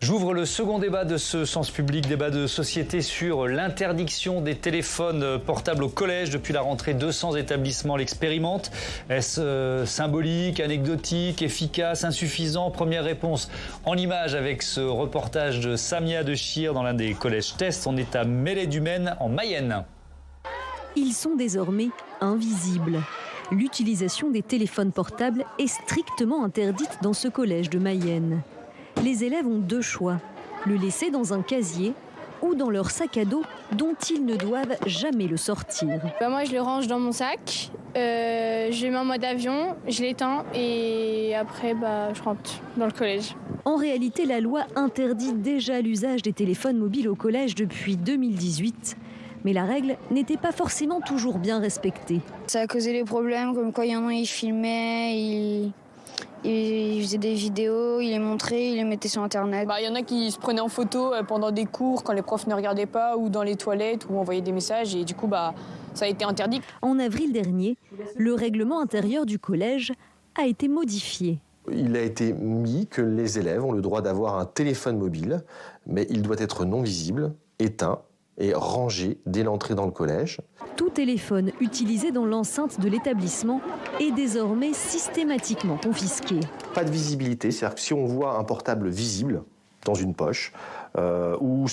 J'ouvre le second débat de ce Sens Public, débat de société sur l'interdiction des téléphones portables au collège. Depuis la rentrée, 200 établissements l'expérimentent. Est-ce symbolique, anecdotique, efficace, insuffisant? Première réponse en images avec ce reportage de Samia de Chir dans l'un des collèges tests. On est à Mêlée-du-Maine en Mayenne. Ils sont désormais invisibles. L'utilisation des téléphones portables est strictement interdite dans ce collège de Mayenne. Les élèves ont deux choix, le laisser dans un casier ou dans leur sac à dos dont ils ne doivent jamais le sortir. Moi je le range dans mon sac, je le mets en mode avion, je l'éteins et après je rentre dans le collège. En réalité, la loi interdit déjà l'usage des téléphones mobiles au collège depuis 2018. Mais la règle n'était pas forcément toujours bien respectée. Ça a causé des problèmes, comme quand il y en a, ils filmaient, il faisait des vidéos, il les montrait, il les mettait sur Internet. Il y en a qui se prenaient en photo pendant des cours quand les profs ne regardaient pas ou dans les toilettes ou envoyaient des messages et du coup ça a été interdit. En avril dernier, le règlement intérieur du collège a été modifié. Il a été mis que les élèves ont le droit d'avoir un téléphone mobile, mais il doit être non visible, éteint et rangé dès l'entrée dans le collège. Tout téléphone utilisé dans l'enceinte de l'établissement est désormais systématiquement confisqué. Pas de visibilité, c'est-à-dire que si on voit un portable visible dans une poche ou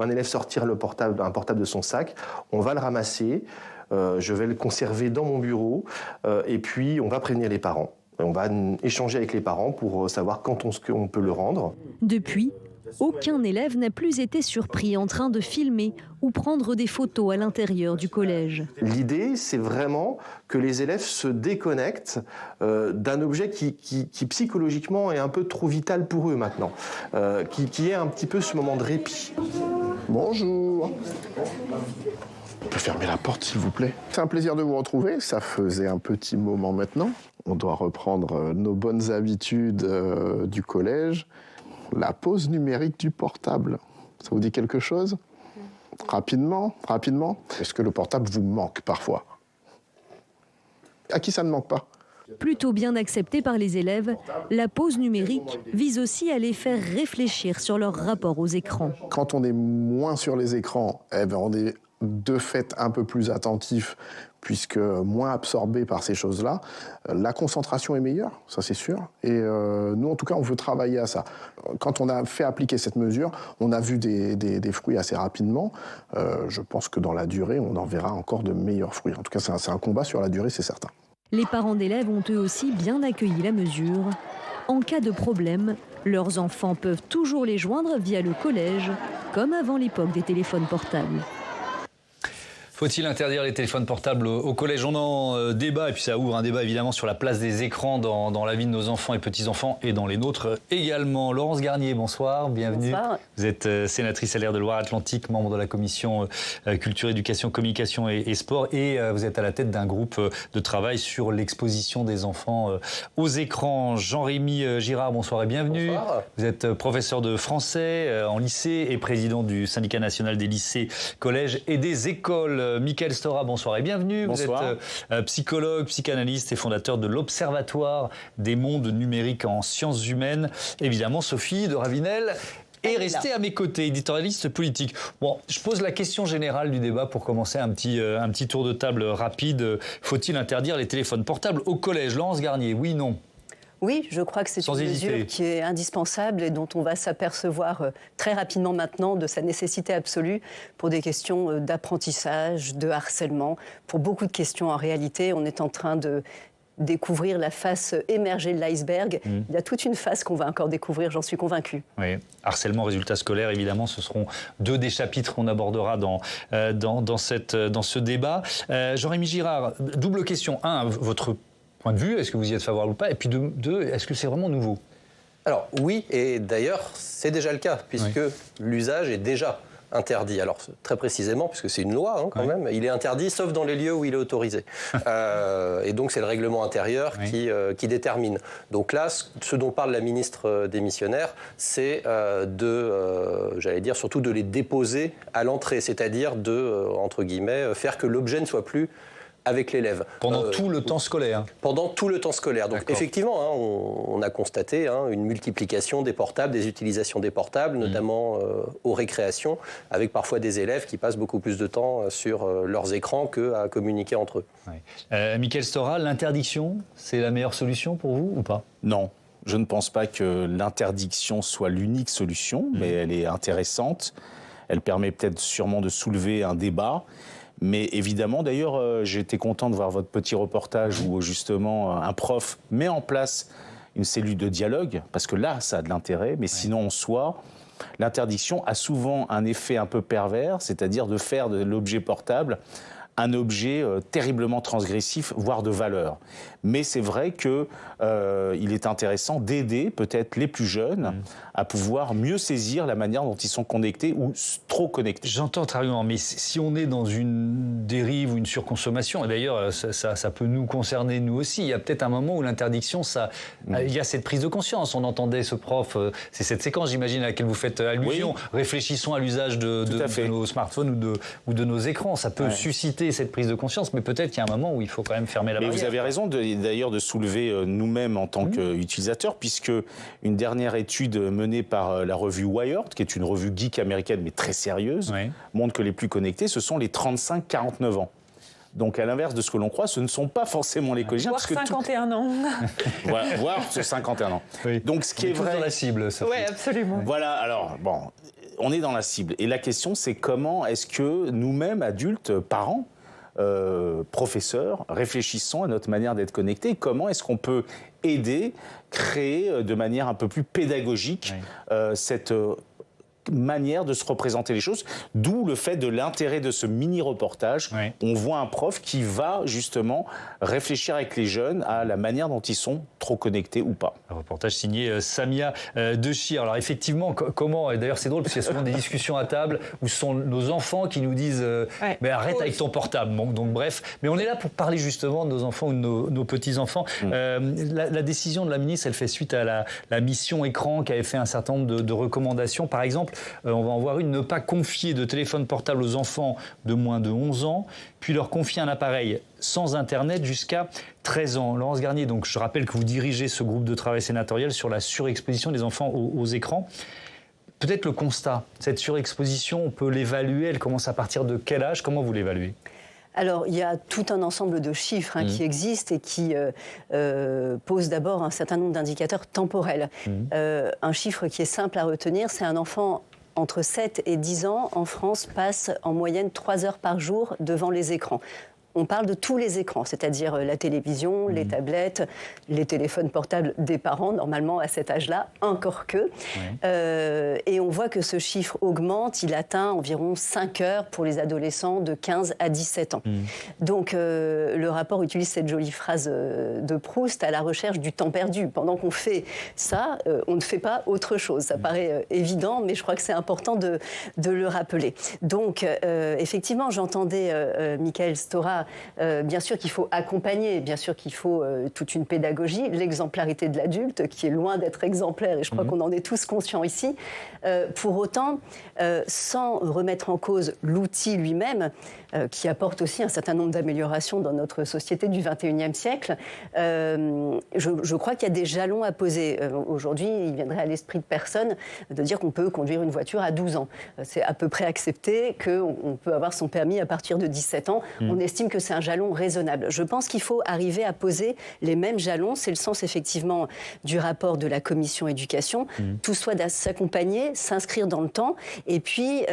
un élève sortir un portable de son sac, on va le ramasser, je vais le conserver dans mon bureau et puis on va prévenir les parents. On va échanger avec les parents pour savoir quand on peut le rendre. Depuis, aucun élève n'a plus été surpris en train de filmer ou prendre des photos à l'intérieur du collège. L'idée, c'est vraiment que les élèves se déconnectent d'un objet qui psychologiquement est un peu trop vital pour eux maintenant, qui est un petit peu ce moment de répit. Bonjour. On peut fermer la porte, s'il vous plaît. C'est un plaisir de vous retrouver. Ça faisait un petit moment maintenant. On doit reprendre nos bonnes habitudes du collège. La pause numérique du portable. Ça vous dit quelque chose? Rapidement. Est-ce que le portable vous manque parfois? À qui ça ne manque pas? Plutôt bien acceptée par les élèves, la pause numérique vise aussi à les faire réfléchir sur leur rapport aux écrans. Quand on est moins sur les écrans, on est de fait un peu plus attentif, puisque moins absorbé par ces choses-là. La concentration est meilleure, ça c'est sûr. Et nous, en tout cas, on veut travailler à ça. Quand on a fait appliquer cette mesure, on a vu des fruits assez rapidement. Je pense que dans la durée, on en verra encore de meilleurs fruits. En tout cas, c'est un combat sur la durée, c'est certain. Les parents d'élèves ont eux aussi bien accueilli la mesure. En cas de problème, leurs enfants peuvent toujours les joindre via le collège, comme avant l'époque des téléphones portables. Faut-il interdire les téléphones portables au collège? On en débat, et puis ça ouvre un débat évidemment sur la place des écrans dans la vie de nos enfants et petits-enfants, et dans les nôtres également. Laurence Garnier, bonsoir, bienvenue. Bonsoir. Vous êtes sénatrice LR de Loire-Atlantique, membre de la commission Culture, Éducation, Communication et Sport, et vous êtes à la tête d'un groupe de travail sur l'exposition des enfants aux écrans. Jean-Rémy Girard, bonsoir et bienvenue. Bonsoir. Vous êtes professeur de français en lycée et président du syndicat national des lycées, collèges et des écoles. Mickaël Stora, bonsoir et bienvenue. Bonsoir. Vous êtes psychologue, psychanalyste et fondateur de l'Observatoire des mondes numériques en sciences humaines. Évidemment, Sophie de Ravinel est restée à mes côtés, éditorialiste politique. Bon, je pose la question générale du débat pour commencer un petit tour de table rapide. Faut-il interdire les téléphones portables au collège? Laurence Garnier, oui, non? Oui, je crois que c'est une mesure qui est indispensable et dont on va s'apercevoir très rapidement maintenant de sa nécessité absolue pour des questions d'apprentissage, de harcèlement. Pour beaucoup de questions, en réalité, on est en train de découvrir la face émergée de l'iceberg. Il y a toute une face qu'on va encore découvrir, j'en suis convaincue. Oui, harcèlement, résultats scolaires, évidemment, ce seront deux des chapitres qu'on abordera dans ce débat. Jean-Rémy Girard, double question. Un, votre point de vue, est-ce que vous y êtes favorable ou pas? Et puis deux, est-ce que c'est vraiment nouveau? Alors oui, et d'ailleurs c'est déjà le cas, puisque l'usage est déjà interdit. Alors très précisément, puisque c'est une loi quand même, il est interdit sauf dans les lieux où il est autorisé. Et donc c'est le règlement intérieur qui détermine. Donc là, ce dont parle la ministre démissionnaire, c'est j'allais dire surtout de les déposer à l'entrée, c'est-à-dire de, entre guillemets, faire que l'objet ne soit plus avec l'élève. Pendant tout le temps scolaire. Pendant tout le temps scolaire. Donc effectivement, hein, on a constaté une multiplication des portables, des utilisations des portables, notamment aux récréations, avec parfois des élèves qui passent beaucoup plus de temps sur leurs écrans qu'à communiquer entre eux. Ouais. Michael Stora, l'interdiction, c'est la meilleure solution pour vous ou pas? Non. Je ne pense pas que l'interdiction soit l'unique solution, mais elle est intéressante. Elle permet peut-être sûrement de soulever un débat. Mais évidemment, d'ailleurs, j'ai été content de voir votre petit reportage où justement un prof met en place une cellule de dialogue, parce que là, ça a de l'intérêt. Mais sinon, en soi, l'interdiction a souvent un effet un peu pervers, c'est-à-dire de faire de l'objet portable un objet terriblement transgressif, voire de valeur. Mais c'est vrai qu'il est intéressant d'aider peut-être les plus jeunes à pouvoir mieux saisir la manière dont ils sont connectés ou trop connectés. J'entends votre argument, mais si on est dans une dérive ou une surconsommation, et d'ailleurs ça peut nous concerner nous aussi, il y a peut-être un moment où l'interdiction, il y a cette prise de conscience. On entendait ce prof, c'est cette séquence j'imagine à laquelle vous faites allusion, réfléchissons à l'usage de nos smartphones ou de nos écrans, ça peut susciter cette prise de conscience, mais peut-être qu'il y a un moment où il faut quand même fermer la barrière. Vous avez raison d'ailleurs de soulever nous-mêmes en tant qu'utilisateurs, puisque une dernière étude menée par la revue Wired, qui est une revue geek américaine mais très sérieuse, montre que les plus connectés, ce sont les 35-49 ans. Donc, à l'inverse de ce que l'on croit, ce ne sont pas forcément les collégiens. Voire 51 ans. Voire 51 ans. Oui. Donc, ce qui est vrai... dans la cible, ça. Oui, absolument. Voilà, alors, bon, on est dans la cible. Et la question, c'est comment est-ce que nous-mêmes, adultes, parents, professeurs, réfléchissons à notre manière d'être connectés. Comment est-ce qu'on peut aider, créer de manière un peu plus pédagogique cette manière de se représenter les choses, d'où le fait de l'intérêt de ce mini-reportage. On voit un prof qui va justement réfléchir avec les jeunes à la manière dont ils sont trop connectés ou pas. Un reportage signé Samia Dechir. Alors effectivement, comment, et d'ailleurs c'est drôle parce qu'il y a souvent des discussions à table où ce sont nos enfants qui nous disent mais arrête avec ton portable. Donc bref, mais on est là pour parler justement de nos enfants ou de nos petits-enfants. La décision de la ministre, elle fait suite à la mission écran qui avait fait un certain nombre de recommandations. Par exemple, on va en voir une, ne pas confier de téléphone portable aux enfants de moins de 11 ans, puis leur confier un appareil sans Internet jusqu'à 13 ans. Laurence Garnier, donc je rappelle que vous dirigez ce groupe de travail sénatorial sur la surexposition des enfants aux écrans. Peut-être le constat, cette surexposition, on peut l'évaluer, elle commence à partir de quel âge? Comment vous l'évaluez? Alors, il y a tout un ensemble de chiffres qui existent et qui posent d'abord un certain nombre d'indicateurs temporels. Un chiffre qui est simple à retenir, c'est un enfant entre 7 et 10 ans en France passe en moyenne 3 heures par jour devant les écrans. On parle de tous les écrans, c'est-à-dire la télévision, les tablettes, les téléphones portables des parents, normalement à cet âge-là, encore que. Et on voit que ce chiffre augmente, il atteint environ 5 heures pour les adolescents de 15 à 17 ans. Donc le rapport utilise cette jolie phrase de Proust, à la recherche du temps perdu. Pendant qu'on fait ça, on ne fait pas autre chose. Ça paraît évident, mais je crois que c'est important de le rappeler. Donc effectivement, j'entendais Michael Stora. Bien sûr qu'il faut accompagner, bien sûr qu'il faut toute une pédagogie, l'exemplarité de l'adulte qui est loin d'être exemplaire et je crois qu'on en est tous conscients ici. Pour autant, sans remettre en cause l'outil lui-même, qui apporte aussi un certain nombre d'améliorations dans notre société du XXIe siècle, je crois qu'il y a des jalons à poser. Aujourd'hui, il viendrait à l'esprit de personne de dire qu'on peut conduire une voiture à 12 ans. C'est à peu près accepté qu'on peut avoir son permis à partir de 17 ans. On estime que c'est un jalon raisonnable. Je pense qu'il faut arriver à poser les mêmes jalons. C'est le sens effectivement du rapport de la commission éducation. Tout soit s'accompagner, s'inscrire dans le temps et puis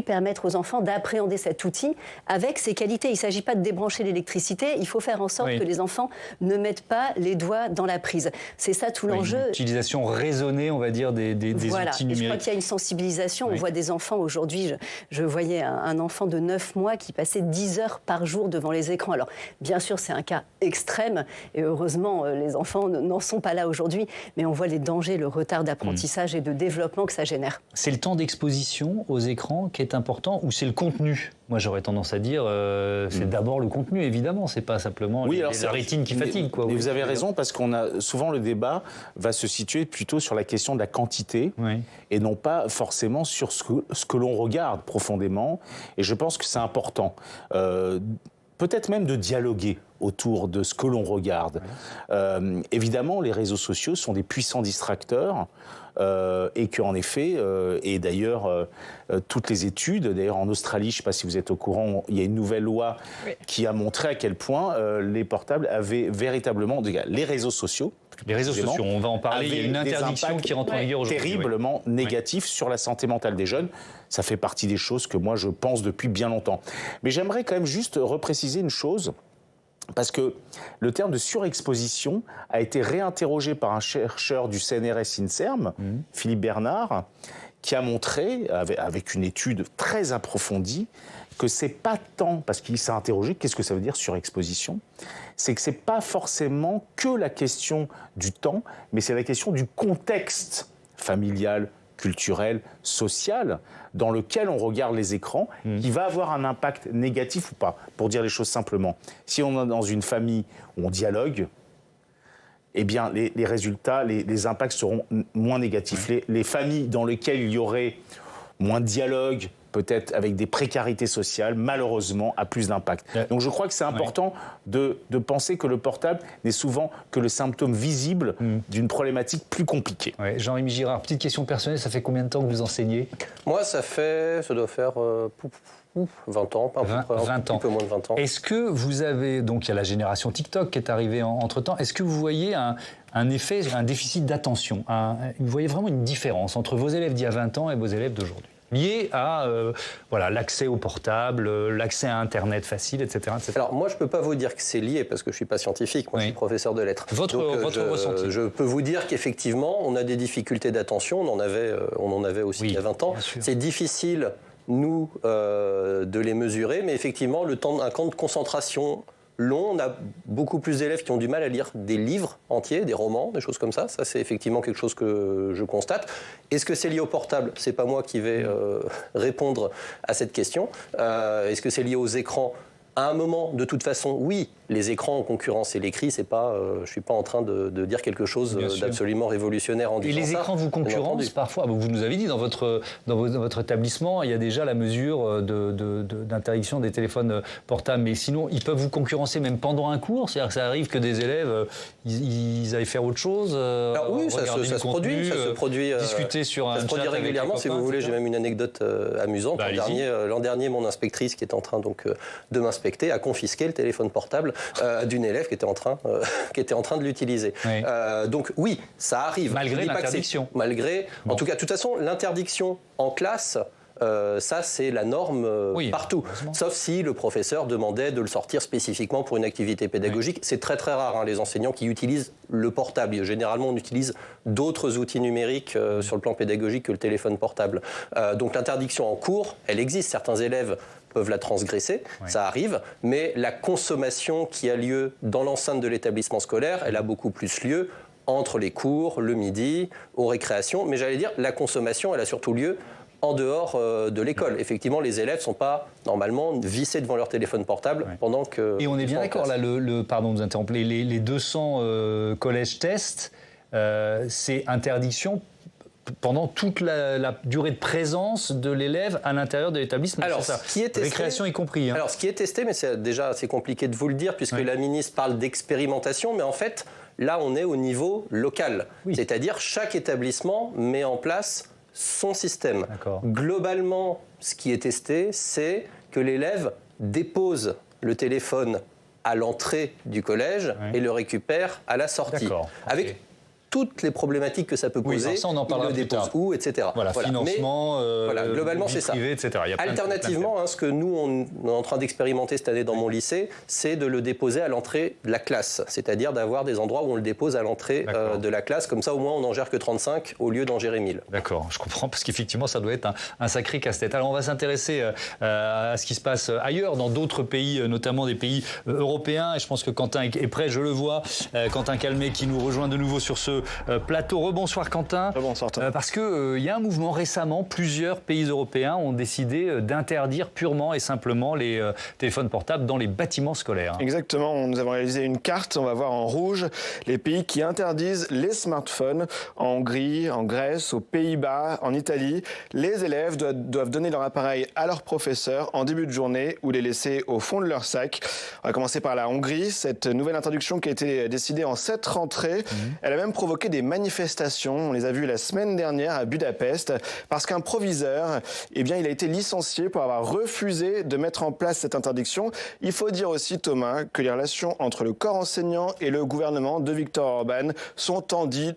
permettre aux enfants d'appréhender cet outil avec ses qualités. Il ne s'agit pas de débrancher l'électricité, il faut faire en sorte que les enfants ne mettent pas les doigts dans la prise. C'est ça tout l'enjeu. Une utilisation raisonnée, on va dire, des outils numériques. Et je crois qu'il y a une sensibilisation. On voit des enfants aujourd'hui, je voyais un enfant de 9 mois qui passait 10 heures par jour devant les écrans. Alors, bien sûr, c'est un cas extrême et heureusement, les enfants n'en sont pas là aujourd'hui, mais on voit les dangers, le retard d'apprentissage et de développement que ça génère. C'est le temps d'exposition aux écrans qui est important ou c'est le contenu? Moi, j'aurais tendance à dire c'est d'abord le contenu, évidemment. C'est pas simplement la rétine qui fatigue. Mais vous avez raison, parce qu'on a souvent le débat va se situer plutôt sur la question de la quantité et non pas forcément sur ce que l'on regarde profondément. Et je pense que c'est important. peut-être même de dialoguer autour de ce que l'on regarde. Évidemment, les réseaux sociaux sont des puissants distracteurs et qu'en effet, et d'ailleurs, toutes les études, d'ailleurs en Australie, je ne sais pas si vous êtes au courant, il y a une nouvelle loi qui a montré à quel point les portables avaient véritablement, les réseaux sociaux, les réseaux sociaux, on va en parler, il y a une interdiction qui rentre en vigueur aujourd'hui. Terriblement négatif sur la santé mentale des jeunes. Ça fait partie des choses que moi je pense depuis bien longtemps. Mais j'aimerais quand même juste repréciser une chose, parce que le terme de surexposition a été réinterrogé par un chercheur du CNRS INSERM, Philippe Bernard, qui a montré, avec une étude très approfondie, que c'est pas tant, parce qu'il s'est interrogé, qu'est-ce que ça veut dire surexposition ? C'est que c'est pas forcément que la question du temps, mais c'est la question du contexte familial, culturel, social, dans lequel on regarde les écrans, qui va avoir un impact négatif ou pas. Pour dire les choses simplement, si on est dans une famille où on dialogue, eh bien, les résultats, les impacts seront moins négatifs. Les familles dans lesquelles il y aurait moins de dialogue, peut-être avec des précarités sociales, malheureusement, a plus d'impact. Donc je crois que c'est important de penser que le portable n'est souvent que le symptôme visible d'une problématique plus compliquée. Jean-Rémy Girard, petite question personnelle, ça fait combien de temps que vous enseignez ? Moi, ça doit faire 20 ans, un petit peu moins de 20 ans. Est-ce que vous avez, donc il y a la génération TikTok qui est arrivée entre-temps, est-ce que vous voyez un effet, un déficit d'attention, vous voyez vraiment une différence entre vos élèves d'il y a 20 ans et vos élèves d'aujourd'hui ? Lié à l'accès au portable, l'accès à Internet facile, etc., etc. Alors moi, je ne peux pas vous dire que c'est lié parce que je ne suis pas scientifique, moi je suis professeur de lettres. Votre ressenti ? Je peux vous dire qu'effectivement, on a des difficultés d'attention, on en avait aussi il y a 20 ans. C'est difficile, nous, de les mesurer, mais effectivement, un camp de concentration long, on a beaucoup plus d'élèves qui ont du mal à lire des livres entiers, des romans, des choses comme ça. Ça, c'est effectivement quelque chose que je constate. Est-ce que c'est lié au portable ? C'est pas moi qui vais répondre à cette question. Est-ce que c'est lié aux écrans ? À un moment, de toute façon, oui, les écrans en concurrence et l'écrit, c'est pas, je suis pas en train de dire quelque chose d'absolument révolutionnaire en disant ça. Et les écrans vous concurrencent parfois. Vous nous avez dit dans votre établissement, il y a déjà la mesure d'interdiction des téléphones portables, mais sinon, ils peuvent vous concurrencer même pendant un cours. C'est-à-dire que ça arrive que des élèves, ils aillent faire autre chose. Alors oui, ça se produit. Discuter sur un. Ça se produit régulièrement, si vous voulez. J'ai même une anecdote amusante. L'an dernier, mon inspectrice, qui est en train donc de m'inspecter, a confisqué le téléphone portable d'une élève qui était en train de l'utiliser. Oui. Donc oui, ça arrive. Malgré l'interdiction. En tout cas, de toute façon, l'interdiction en classe, ça c'est la norme partout. Sauf si le professeur demandait de le sortir spécifiquement pour une activité pédagogique. C'est très très rare, les enseignants qui utilisent le portable. Généralement, on utilise d'autres outils numériques sur le plan pédagogique que le téléphone portable. Donc l'interdiction en cours, elle existe. Certains élèves peuvent la transgresser, ça arrive, mais la consommation qui a lieu dans l'enceinte de l'établissement scolaire, elle a beaucoup plus lieu entre les cours, le midi, aux récréations, mais j'allais dire, la consommation, elle a surtout lieu en dehors de l'école. Effectivement, les élèves ne sont pas, normalement, vissés devant leur téléphone portable pendant que... Et on est bien d'accord, là, pardon de vous interrompre, les 200 collèges tests, c'est interdiction pendant toute la durée de présence de l'élève à l'intérieur de l'établissement. Alors, ce qui est testé, récréation y compris. Alors, ce qui est testé, mais c'est déjà assez compliqué de vous le dire, puisque la ministre parle d'expérimentation, mais en fait, là, on est au niveau local. C'est-à-dire, chaque établissement met en place son système. Globalement, ce qui est testé, c'est que l'élève dépose le téléphone à l'entrée du collège et le récupère à la sortie. Avec toutes les problématiques que ça peut poser, ça, on en parlera plus tard. Où, etc. Financement, globalement, c'est ça. Privé, etc. Alternativement, ce que nous, on est en train d'expérimenter cette année dans mon lycée, c'est de le déposer à l'entrée de la classe. C'est-à-dire d'avoir des endroits où on le dépose à l'entrée de la classe. Comme ça, au moins, on n'en gère que 35 au lieu d'en gérer 1000. D'accord, je comprends, parce qu'effectivement, ça doit être un sacré casse-tête. Alors, on va s'intéresser à ce qui se passe ailleurs, dans d'autres pays, notamment des pays européens. Et je pense que Quentin est prêt, je le vois. Quentin Calmet qui nous rejoint de nouveau sur ce plateau. Rebonsoir Quentin. Rebonsoir Tom. Parce qu'il y a un mouvement récemment, plusieurs pays européens ont décidé d'interdire purement et simplement les téléphones portables dans les bâtiments scolaires. Exactement, nous avons réalisé une carte, on va voir en rouge les pays qui interdisent les smartphones. En Hongrie, en Grèce, aux Pays-Bas, en Italie, les élèves doivent donner leur appareil à leur professeur en début de journée ou les laisser au fond de leur sac. On va commencer par la Hongrie. Cette nouvelle introduction qui a été décidée en cette rentrée, elle a même provoqué des manifestations. On les a vues la semaine dernière à Budapest parce qu'un proviseur, il a été licencié pour avoir refusé de mettre en place cette interdiction. Il faut dire aussi, Thomas, que les relations entre le corps enseignant et le gouvernement de Viktor Orban sont tendues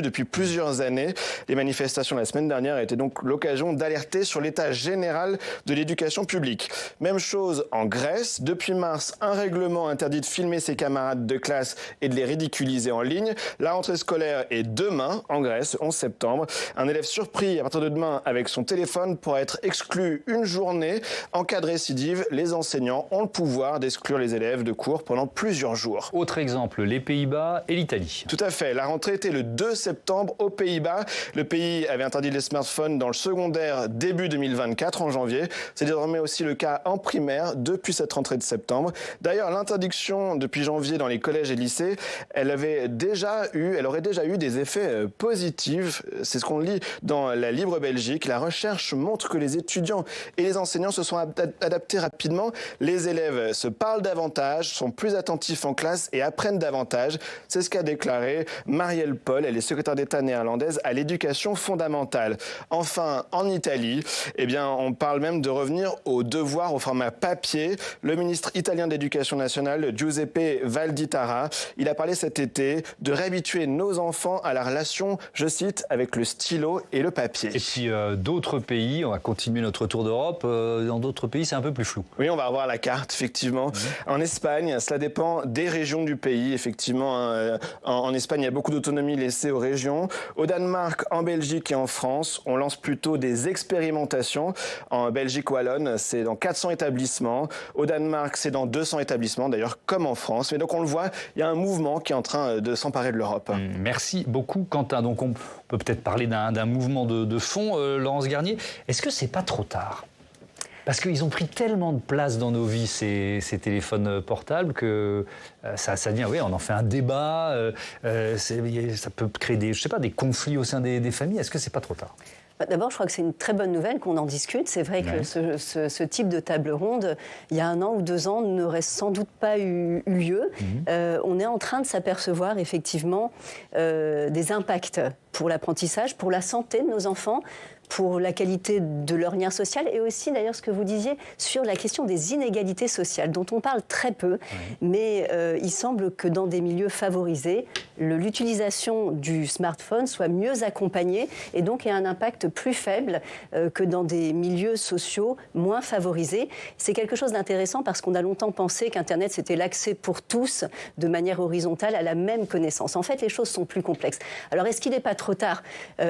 depuis plusieurs années. Les manifestations la semaine dernière étaient donc l'occasion d'alerter sur l'état général de l'éducation publique. Même chose en Grèce. Depuis mars, un règlement interdit de filmer ses camarades de classe et de les ridiculiser en ligne. La rentrée scolaire est demain en Grèce, 11 septembre. Un élève surpris à partir de demain avec son téléphone pourra être exclu une journée. En cas de récidive, les enseignants ont le pouvoir d'exclure les élèves de cours pendant plusieurs jours. Autre exemple, les Pays-Bas et l'Italie. Tout à fait. La rentrée était le 2 septembre aux Pays-Bas. Le pays avait interdit les smartphones dans le secondaire début 2024, en janvier. C'est désormais aussi le cas en primaire depuis cette rentrée de septembre. D'ailleurs, l'interdiction depuis janvier dans les collèges et lycées, elle aurait déjà eu des effets positifs. C'est ce qu'on lit dans la Libre Belgique. La recherche montre que les étudiants et les enseignants se sont adaptés rapidement. Les élèves se parlent davantage, sont plus attentifs en classe et apprennent davantage. C'est ce qu'a déclaré Marielle Paul. Elle est secrétaire d'État néerlandaise à l'éducation fondamentale. Enfin, en Italie, on parle même de revenir au devoir au format papier. Le ministre italien de l'Éducation nationale, Giuseppe Valditara, il a parlé cet été de réhabituer nos enfants à la relation, je cite, avec le stylo et le papier. Et puis d'autres pays, on va continuer notre tour d'Europe, dans d'autres pays c'est un peu plus flou. Oui, on va revoir la carte, effectivement. En Espagne, cela dépend des régions du pays, effectivement. En Espagne, il y a beaucoup d'autonomie laissée aux régions. Au Danemark, en Belgique et en France, on lance plutôt des expérimentations. En Belgique wallonne, c'est dans 400 établissements. Au Danemark, c'est dans 200 établissements, d'ailleurs, comme en France. Mais donc, on le voit, il y a un mouvement qui est en train de s'emparer de l'Europe. Merci beaucoup, Quentin. Donc, on peut peut-être parler d'un mouvement de fond, Laurence Garnier. Est-ce que c'est pas trop tard ? Parce qu'ils ont pris tellement de place dans nos vies, ces téléphones portables, que ça devient, oui, on en fait un débat, ça peut créer des conflits au sein des familles. Est-ce que c'est pas trop tard ? D'abord, je crois que c'est une très bonne nouvelle qu'on en discute. C'est vrai que ce type de table ronde, il y a 1 an ou 2 ans, n'aurait sans doute pas eu lieu. On est en train de s'apercevoir effectivement des impacts pour l'apprentissage, pour la santé de nos enfants, pour la qualité de leur lien social et aussi d'ailleurs ce que vous disiez sur la question des inégalités sociales dont on parle très peu, mais il semble que dans des milieux favorisés, l'utilisation du smartphone soit mieux accompagnée et donc ait un impact plus faible que dans des milieux sociaux moins favorisés. C'est quelque chose d'intéressant parce qu'on a longtemps pensé qu'Internet c'était l'accès pour tous de manière horizontale à la même connaissance. En fait, les choses sont plus complexes. Alors est-ce qu'il n'est pas trop tard ?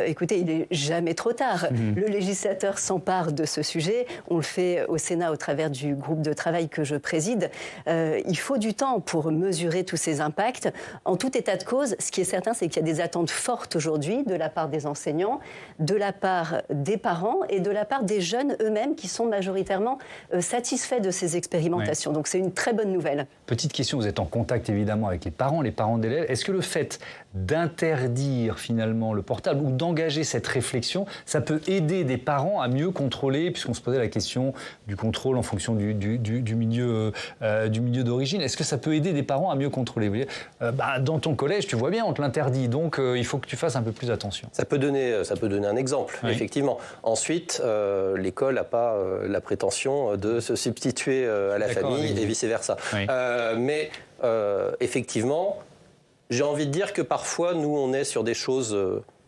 Écoutez, il n'est jamais trop tard. Le législateur s'empare de ce sujet. On le fait au Sénat au travers du groupe de travail que je préside. Il faut du temps pour mesurer tous ces impacts. En tout état de cause, ce qui est certain, c'est qu'il y a des attentes fortes aujourd'hui de la part des enseignants, de la part des parents et de la part des jeunes eux-mêmes qui sont majoritairement satisfaits de ces expérimentations. Donc c'est une très bonne nouvelle. Petite question, vous êtes en contact évidemment avec les parents d'élèves. Est-ce que le fait d'interdire finalement le portable ou d'engager cette réflexion, ça peut aider des parents à mieux contrôler, puisqu'on se posait la question du contrôle en fonction du milieu d'origine. Est-ce que ça peut aider des parents à mieux contrôler ? Dans ton collège, tu vois bien, on te l'interdit, donc il faut que tu fasses un peu plus attention. Ça peut donner un exemple, effectivement. Ensuite, l'école n'a pas la prétention de se substituer à la famille et vice-versa. Oui. Mais effectivement, j'ai envie de dire que parfois, nous, on est sur des choses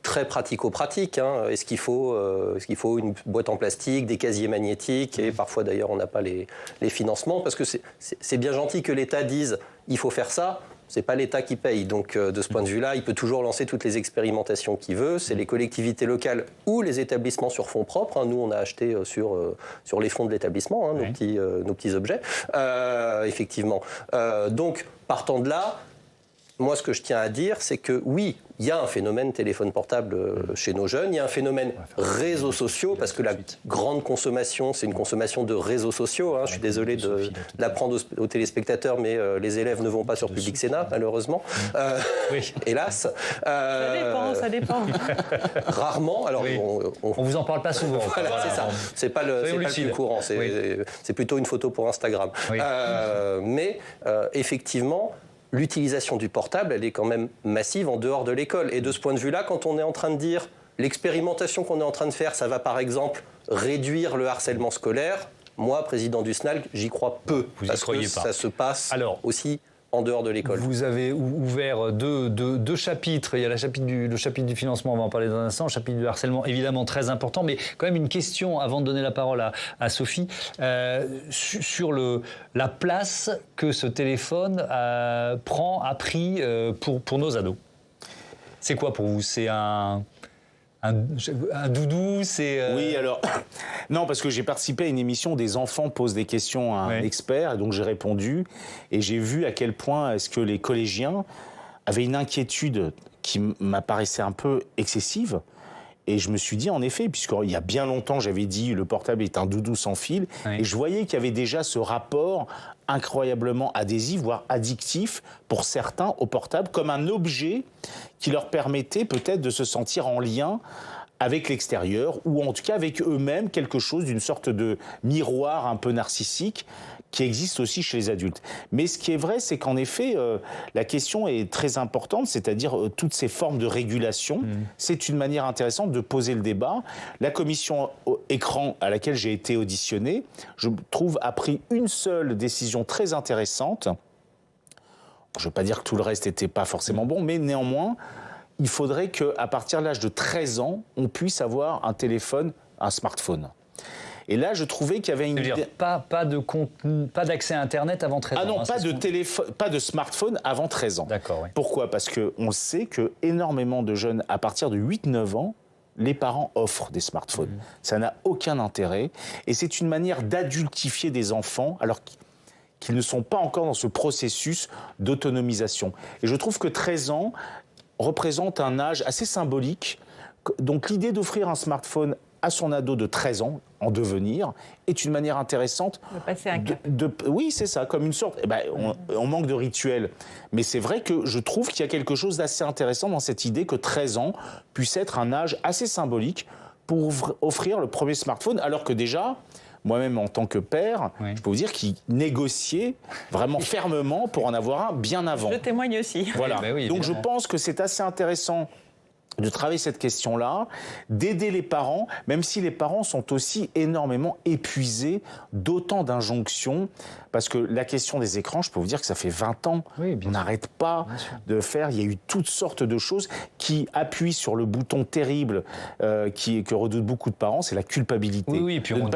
très pratico-pratiques. Est-ce qu'il faut une boîte en plastique, des casiers magnétiques, et parfois d'ailleurs on n'a pas les financements, parce que c'est bien gentil que l'État dise il faut faire ça. C'est pas l'État qui paye, donc de ce point de vue-là, il peut toujours lancer toutes les expérimentations qu'il veut. C'est les collectivités locales ou les établissements sur fonds propres. Nous, on a acheté sur les fonds de l'établissement nos petits objets, effectivement. Donc, partant de là, moi, ce que je tiens à dire, c'est que oui, il y a un phénomène téléphone portable chez nos jeunes, il y a un phénomène réseaux sociaux, parce que la grande consommation, c'est une consommation de réseaux sociaux. Je suis désolé de l'apprendre aux téléspectateurs, mais les élèves ne vont pas sur Public Sénat, malheureusement. Hélas. Ça dépend. Rarement. Alors, oui. On vous en parle pas souvent. Voilà, c'est ça. C'est pas le plus courant. C'est plutôt une photo pour Instagram. Oui. Mais effectivement, l'utilisation du portable, elle est quand même massive en dehors de l'école. Et de ce point de vue-là, quand on est en train de dire l'expérimentation qu'on est en train de faire, ça va par exemple réduire le harcèlement scolaire, moi, président du SNALC, j'y crois peu. Vous y croyez pas. Ça se passe aussi en dehors de l'école. Vous avez ouvert deux chapitres. Il y a le chapitre du financement, on va en parler dans un instant, le chapitre du harcèlement, évidemment très important, mais quand même une question avant de donner la parole à Sophie, sur la place que ce téléphone a pris pour nos ados. C'est quoi pour vous? C'est un doudou, c'est... Oui, alors... Non, parce que j'ai participé à une émission où des enfants posent des questions à un expert, et donc j'ai répondu, et j'ai vu à quel point est-ce que les collégiens avaient une inquiétude qui m'apparaissait un peu excessive, et je me suis dit, en effet, puisqu'il y a bien longtemps, j'avais dit le portable est un doudou sans fil, et je voyais qu'il y avait déjà ce rapport incroyablement adhésif, voire addictif, pour certains, au portable, comme un objet qui leur permettait peut-être de se sentir en lien avec l'extérieur, ou en tout cas avec eux-mêmes, quelque chose d'une sorte de miroir un peu narcissique qui existe aussi chez les adultes. Mais ce qui est vrai, c'est qu'en effet, la question est très importante, c'est-à-dire toutes ces formes de régulation. C'est une manière intéressante de poser le débat. La commission écran à laquelle j'ai été auditionné, je trouve, a pris une seule décision très intéressante. Je ne veux pas dire que tout le reste n'était pas forcément bon, mais néanmoins, il faudrait qu'à partir de l'âge de 13 ans, on puisse avoir un téléphone, un smartphone. Et là, je trouvais qu'il y avait une idée... Pas d'accès à Internet avant 13 ans. Ah non, pas de smartphone avant 13 ans. D'accord, oui. Pourquoi? Parce qu'on sait qu'énormément de jeunes, à partir de 8-9 ans, les parents offrent des smartphones. Ça n'a aucun intérêt. Et c'est une manière d'adultifier des enfants, alors qu'ils ne sont pas encore dans ce processus d'autonomisation. Et je trouve que 13 ans représente un âge assez symbolique. Donc l'idée d'offrir un smartphone à son ado de 13 ans, en devenir, est une manière intéressante de passer un cap. Oui, c'est ça, comme une sorte... on manque de rituel. Mais c'est vrai que je trouve qu'il y a quelque chose d'assez intéressant dans cette idée que 13 ans puisse être un âge assez symbolique pour offrir le premier smartphone, alors que déjà... Moi-même, en tant que père, je peux vous dire qu'il négociait vraiment fermement pour en avoir un bien avant. Je témoigne aussi. Voilà. Donc je pense que c'est assez intéressant de travailler cette question-là, d'aider les parents, même si les parents sont aussi énormément épuisés d'autant d'injonctions, parce que la question des écrans, je peux vous dire que ça fait 20 ans, on n'arrête pas de faire, il y a eu toutes sortes de choses qui appuient sur le bouton terrible que redoutent beaucoup de parents, c'est la culpabilité. Oui, puis on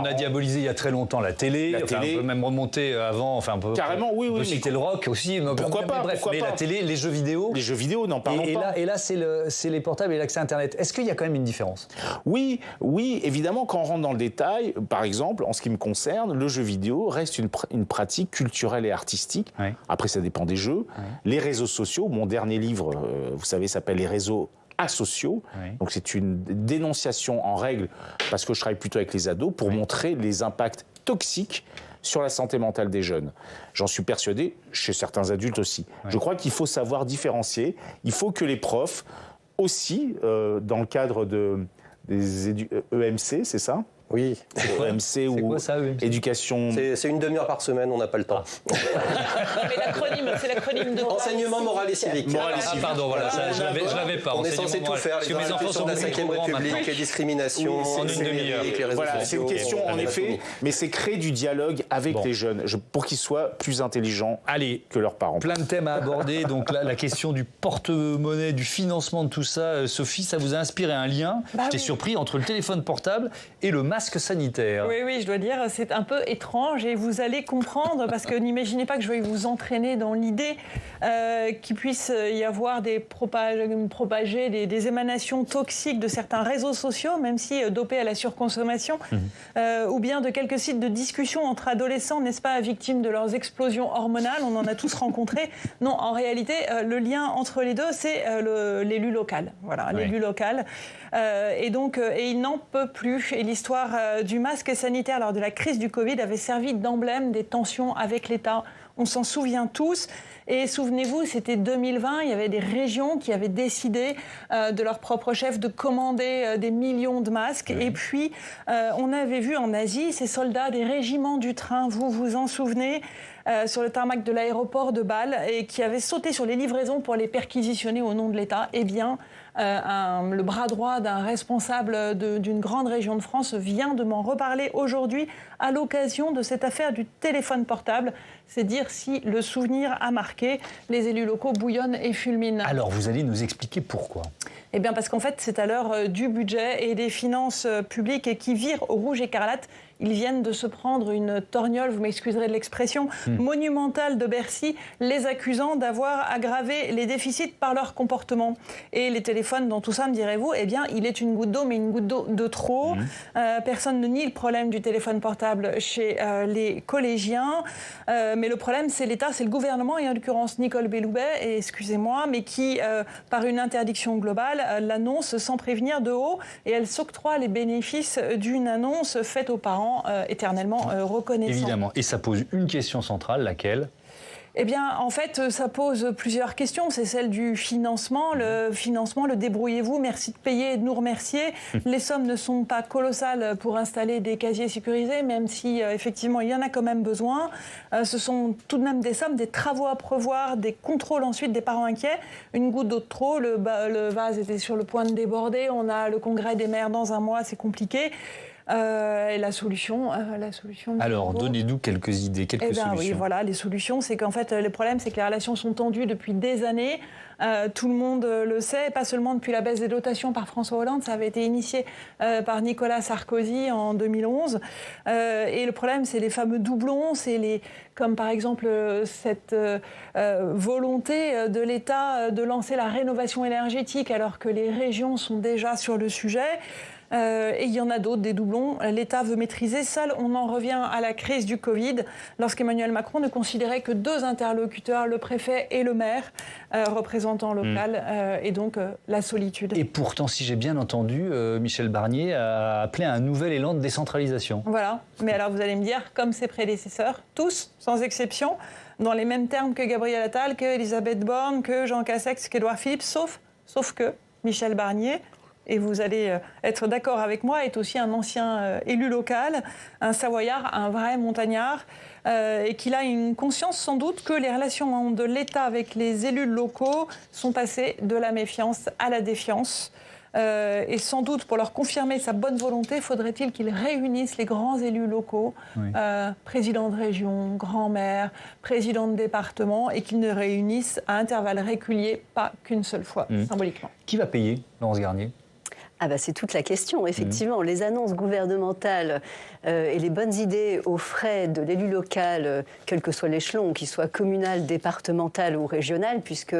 a diabolisé il y a très longtemps la télé, on peut même remonter avant, on peut carrément, on peut citer le rock aussi. Pourquoi pas, mais la télé, les jeux vidéo. Les jeux vidéo, n'en parlons pas. Et là, c'est les portables et l'accès à Internet. Est-ce qu'il y a quand même une différence? Oui, évidemment, quand on rentre dans le détail, par exemple, en ce qui me concerne, le jeu vidéo reste une pratique culturelle et artistique. Après, ça dépend des jeux. Les réseaux sociaux, mon dernier livre, vous savez, s'appelle « Les réseaux asociaux ». Donc, c'est une dénonciation en règle, parce que je travaille plutôt avec les ados, pour montrer les impacts toxiques sur la santé mentale des jeunes. J'en suis persuadé, chez certains adultes aussi. Je crois qu'il faut savoir différencier. Il faut que les profs aussi, dans le cadre des EMC, c'est ça? Oui. EMC ou quoi, ça, EMC? éducation... C'est une demi-heure par semaine, on n'a pas le temps. Mais l'acronyme, c'est l'acronyme de... Enseignement moral et civique. Pardon, voilà, je l'avais pas. On est censé tout faire. Parce que mes enfants sont de la 5e République, les discriminations, en une demi-heure. Voilà, c'est une question, en effet, mais c'est créer du dialogue avec les jeunes, pour qu'ils soient plus intelligents que leurs parents. Plein de thèmes à aborder, donc la question du porte-monnaie, du financement de tout ça. Sophie, ça vous a inspiré un lien, j'étais surpris, entre le téléphone portable et le masque sanitaire. Oui, je dois dire, c'est un peu étrange et vous allez comprendre parce que n'imaginez pas que je vais vous entraîner dans l'idée qu'il puisse y avoir propager des émanations toxiques de certains réseaux sociaux, même si dopés à la surconsommation, ou bien de quelques sites de discussion entre adolescents, n'est-ce pas, victimes de leurs explosions hormonales. On en a tous rencontré. Non, en réalité, le lien entre les deux, c'est l'élu local. Voilà, l'élu local. Et il n'en peut plus. Et l'histoire du masque sanitaire lors de la crise du Covid avait servi d'emblème des tensions avec l'État. On s'en souvient tous. Et souvenez-vous, c'était 2020, il y avait des régions qui avaient décidé de leur propre chef de commander des millions de masques. Et puis, on avait vu en Asie ces soldats des régiments du train, vous vous en souvenez, sur le tarmac de l'aéroport de Bâle, et qui avaient sauté sur les livraisons pour les perquisitionner au nom de l'État. Eh bien, le bras droit d'un responsable d'une grande région de France vient de m'en reparler aujourd'hui à l'occasion de cette affaire du téléphone portable. C'est dire si le souvenir a marqué. Les élus locaux bouillonnent et fulminent. Alors, vous allez nous expliquer pourquoi. Eh bien, parce qu'en fait, c'est à l'heure du budget et des finances publiques et qui virent au rouge écarlate. Ils viennent de se prendre une torgnole, vous m'excuserez de l'expression, monumentale de Bercy, les accusant d'avoir aggravé les déficits par leur comportement. Et les téléphones dans tout ça, me direz-vous, eh bien, il est une goutte d'eau, mais une goutte d'eau de trop. Personne ne nie le problème du téléphone portable chez les collégiens. Mais le problème, c'est l'État, c'est le gouvernement, et en l'occurrence Nicole Belloubet, et excusez-moi, mais qui, par une interdiction globale, l'annonce sans prévenir de haut, et elle s'octroie les bénéfices d'une annonce faite aux parents éternellement reconnaissants. Évidemment, et ça pose une question centrale, laquelle ? Eh bien, en fait, ça pose plusieurs questions. C'est celle du financement. Le financement, le débrouillez-vous, merci de payer et de nous remercier. Les sommes ne sont pas colossales pour installer des casiers sécurisés, même si, effectivement, il y en a quand même besoin. Ce sont tout de même des sommes, des travaux à prévoir, des contrôles ensuite des parents inquiets. Une goutte d'eau de trop, le vase était sur le point de déborder. On a le congrès des maires dans un mois, c'est compliqué. Et la solution. Alors, donnez-nous quelques idées, quelques solutions. Oui, voilà, les solutions, c'est qu'en fait, le problème, c'est que les relations sont tendues depuis des années. Tout le monde le sait, pas seulement depuis la baisse des dotations par François Hollande, ça avait été initié par Nicolas Sarkozy en 2011. Et le problème, c'est les fameux doublons, comme par exemple cette volonté de l'État de lancer la rénovation énergétique alors que les régions sont déjà sur le sujet. Et il y en a d'autres, des doublons. L'État veut maîtriser. Seul, on en revient à la crise du Covid, lorsqu'Emmanuel Macron ne considérait que deux interlocuteurs, le préfet et le maire, représentant local, et donc la solitude. Et pourtant, si j'ai bien entendu, Michel Barnier a appelé à un nouvel élan de décentralisation. Voilà. Mais alors, vous allez me dire, comme ses prédécesseurs, tous, sans exception, dans les mêmes termes que Gabriel Attal, que Elisabeth Borne, que Jean Castex, qu'Édouard Philippe, sauf que Michel Barnier, et vous allez être d'accord avec moi, est aussi un ancien élu local, un Savoyard, un vrai montagnard, et qu'il a une conscience sans doute que les relations de l'État avec les élus locaux sont passées de la méfiance à la défiance. Et sans doute, pour leur confirmer sa bonne volonté, faudrait-il qu'ils réunissent les grands élus locaux, présidents de région, grands maires, présidents de département, et qu'ils ne réunissent à intervalles réguliers, pas qu'une seule fois, symboliquement. Qui va payer, Laurence Garnier ? C'est toute la question, effectivement. Les annonces gouvernementales et les bonnes idées aux frais de l'élu local, quel que soit l'échelon, qu'il soit communal, départemental ou régional, puisque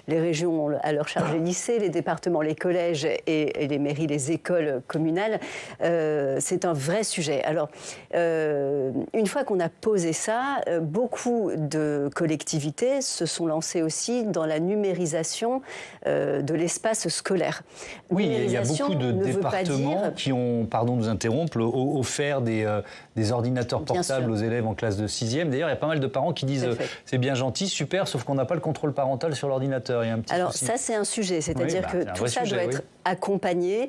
les régions ont à leur charge les lycées, les départements, les collèges et les mairies, les écoles communales, c'est un vrai sujet. Alors, une fois qu'on a posé ça, beaucoup de collectivités se sont lancées aussi dans la numérisation de l'espace scolaire. Oui, il y a beaucoup de départements qui ont, pardon de vous interrompre, offert des ordinateurs portables aux élèves en classe de 6e. D'ailleurs, il y a pas mal de parents qui disent c'est bien gentil, super, sauf qu'on n'a pas le contrôle parental sur l'ordinateur. Il y a un petit souci. Ça, c'est un sujet. C'est-à-dire que tout ça doit être accompagné,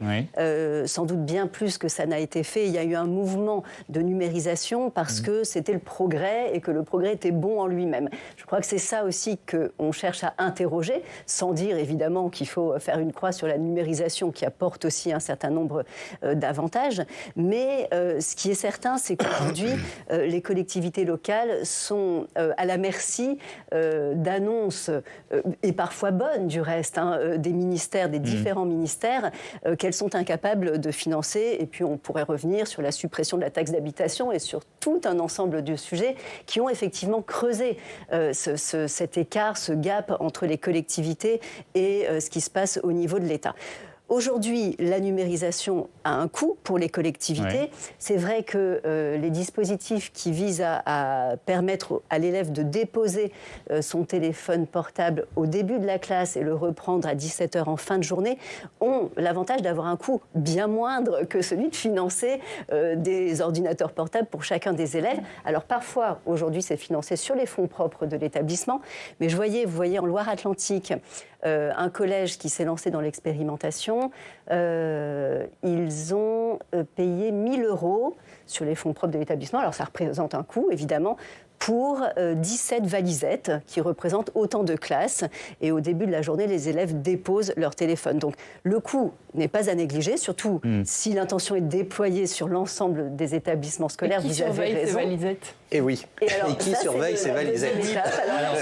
sans doute bien plus que ça n'a été fait. Il y a eu un mouvement de numérisation parce que c'était le progrès et que le progrès était bon en lui-même. Je crois que c'est ça aussi qu'on cherche à interroger, sans dire évidemment qu'il faut faire une croix sur la numérisation qui apporte aussi un certain nombre d'avantages. Mais ce qui est certain, c'est qu'aujourd'hui, les collectivités locales sont à la merci d'annonces, et parfois bonnes du reste, des ministères, des différents ministères, faire, qu'elles sont incapables de financer. Et puis on pourrait revenir sur la suppression de la taxe d'habitation et sur tout un ensemble de sujets qui ont effectivement creusé cet écart, ce gap entre les collectivités et ce qui se passe au niveau de l'État. Aujourd'hui, la numérisation a un coût pour les collectivités. Ouais. C'est vrai que les dispositifs qui visent à permettre à l'élève de déposer son téléphone portable au début de la classe et le reprendre à 17h en fin de journée ont l'avantage d'avoir un coût bien moindre que celui de financer des ordinateurs portables pour chacun des élèves. Alors parfois, aujourd'hui, c'est financé sur les fonds propres de l'établissement. Mais vous voyez en Loire-Atlantique, un collège qui s'est lancé dans l'expérimentation. Ils ont payé 1 000 € sur les fonds propres de l'établissement. Alors ça représente un coût, évidemment, pour 17 valisettes qui représentent autant de classes. Et au début de la journée, les élèves déposent leur téléphone. Donc le coût n'est pas à négliger, surtout si l'intention est déployée sur l'ensemble des établissements scolaires. Vous avez raison. Ces valisettes ? Et oui. Et qui surveille ces valisettes ? Alors,